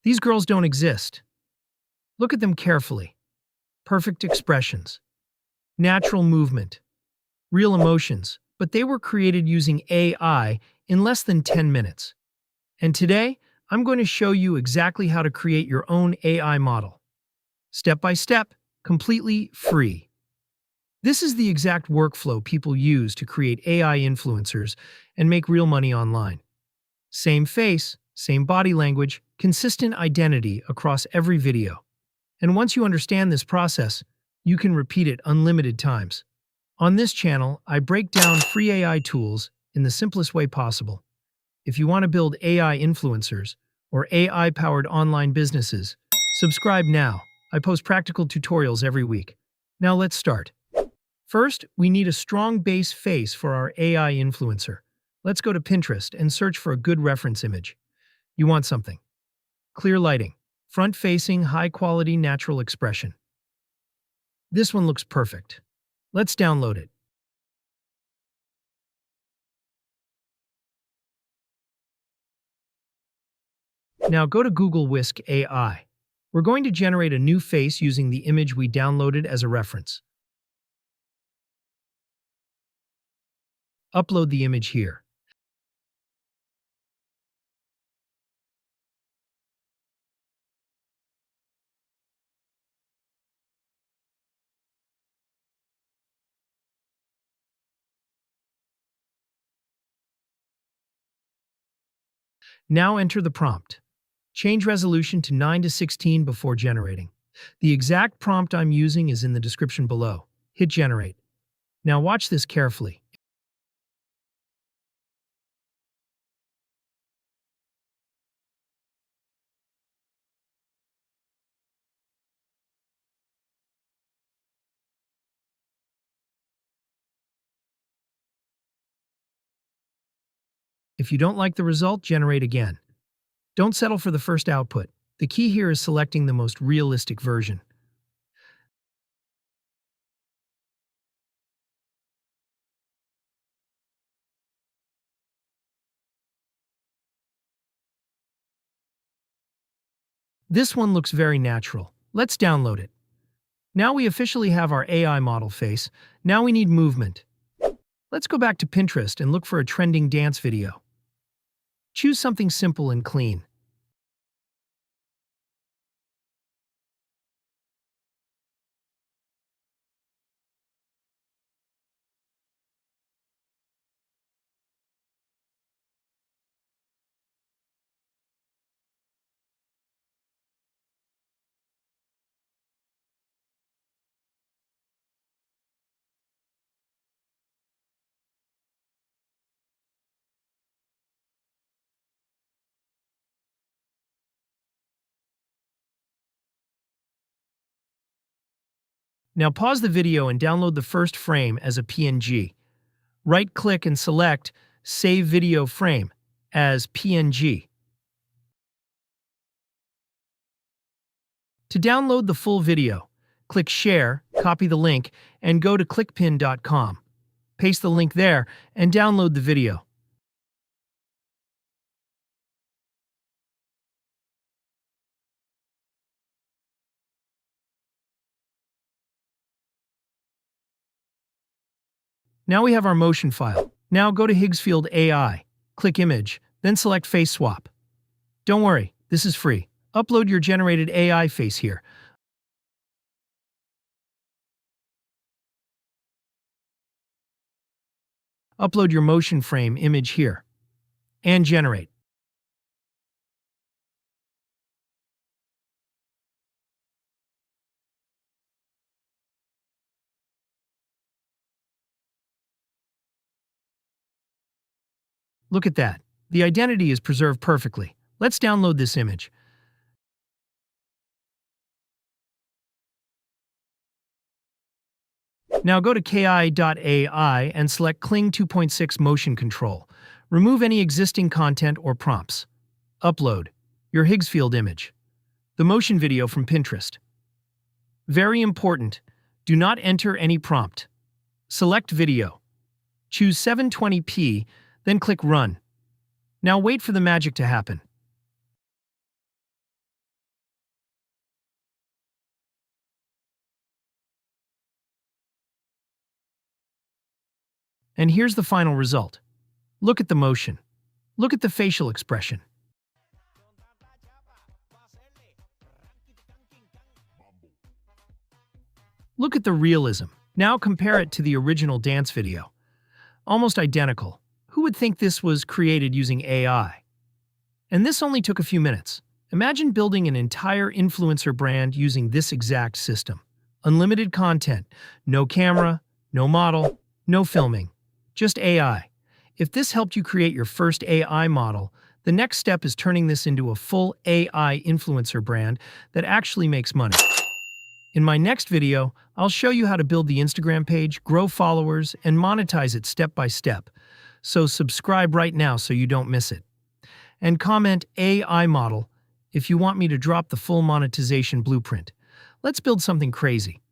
These girls don't exist. Look at them carefully. Perfect expressions, natural movement, real emotions, but they were created using AI in less than 10 minutes. And today, I'm going to show you exactly how to create your own AI model. Step by step, completely free. This is the exact workflow people use to create AI influencers and make real money online. Same face, same body language, consistent identity across every video. And once you understand this process, you can repeat it unlimited times. On this channel, I break down free AI tools in the simplest way possible. If you want to build AI influencers or AI-powered online businesses, subscribe now. I post practical tutorials every week. Now let's start. First, we need a strong base face for our AI influencer. Let's go to Pinterest and search for a good reference image. You want something. Clear lighting, front-facing, high-quality, natural expression. This one looks perfect. Let's download it. Now go to Google Whisk AI. We're going to generate a new face using the image we downloaded as a reference. Upload the image here. Now enter the prompt. Change resolution to 9:16 before generating. The exact prompt I'm using is in the description below. Hit generate. Now watch this carefully. If you don't like the result, generate again. Don't settle for the first output. The key here is selecting the most realistic version. This one looks very natural. Let's download it. Now we officially have our AI model face. Now we need movement. Let's go back to Pinterest and look for a trending dance video. Choose something simple and clean. Now pause the video and download the first frame as a PNG. Right-click and select Save Video Frame as PNG. To download the full video, click Share, copy the link, and go to clickpin.com. Paste the link there and download the video. Now we have our motion file. Now go to higgsfield.ai, click Image, then select Face Swap. Don't worry, this is free. Upload your generated AI face here. Upload your motion frame image here. And generate. Look at that. The identity is preserved perfectly. Let's download this image. Now go to kie.ai and select Kling 2.6 Motion Control. Remove any existing content or prompts. Upload your Higgsfield image. The motion video from Pinterest. Very important, do not enter any prompt. Select video. Choose 720p, then click Run. Now wait for the magic to happen. And here's the final result. Look at the motion. Look at the facial expression. Look at the realism. Now compare it to the original dance video. Almost identical. Who would think this was created using AI? And this only took a few minutes. Imagine building an entire influencer brand using this exact system. Unlimited content, no camera, no model, no filming, just AI. If this helped you create your first AI model, the next step is turning this into a full AI influencer brand that actually makes money. In my next video, I'll show you how to build the Instagram page, grow followers, and monetize it step by step. So subscribe right now so you don't miss it. And comment AI model if you want me to drop the full monetization blueprint. Let's build something crazy.